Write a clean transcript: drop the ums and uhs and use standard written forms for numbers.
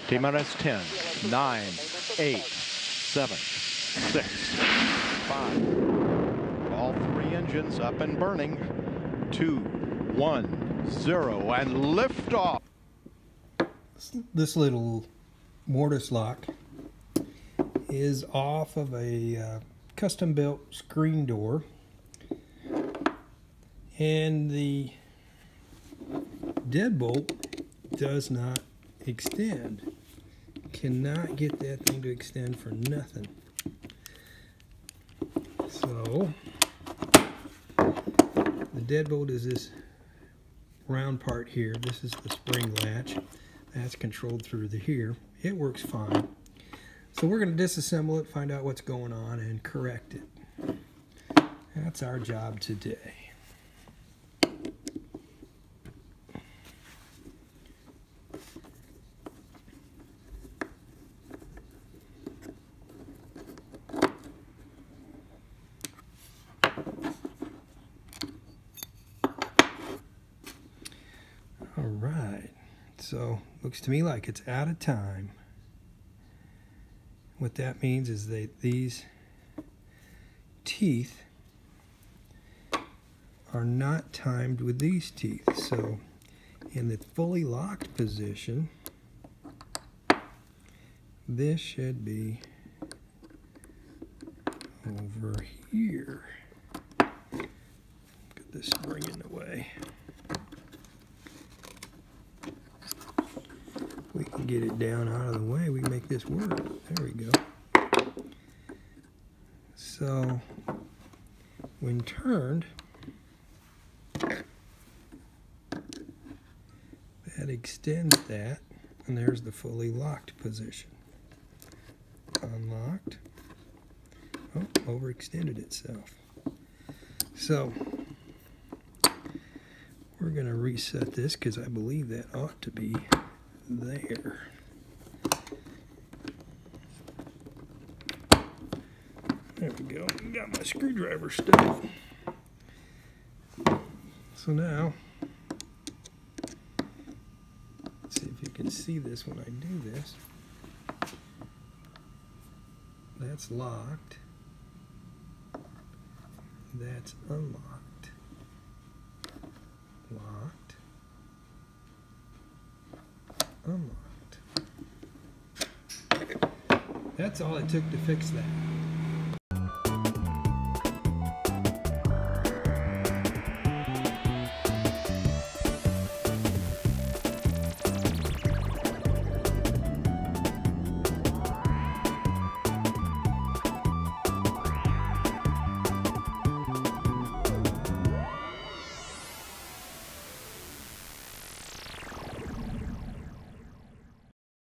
T-minus 10, 9, 8, 7, 6, 5. All three engines up and burning. 2, 1, 0, and liftoff. This little mortise lock is off of a custom-built screen door, and the deadbolt does not extend. Cannot get that thing to extend for nothing. So the deadbolt is this round part here. This is the spring latch. That's controlled through here. It works fine. So we're going to disassemble it, find out what's going on, and correct it. That's our job today. All right. So looks to me like it's out of time. What that means is that these teeth are not timed with these teeth. So in the fully locked position, this should be over here. Get this spring in the way. We can get it down out of the way. We can make this work. There we go. So when turned, that extends that, and there's the fully locked position. Unlocked. Oh, overextended itself. So we're going to reset this because I believe that ought to be there. There we go. Got my screwdriver stuff. So now, let's see if you can see this when I do this. That's locked. That's unlocked. Locked. Unlocked. That's all it took to fix that.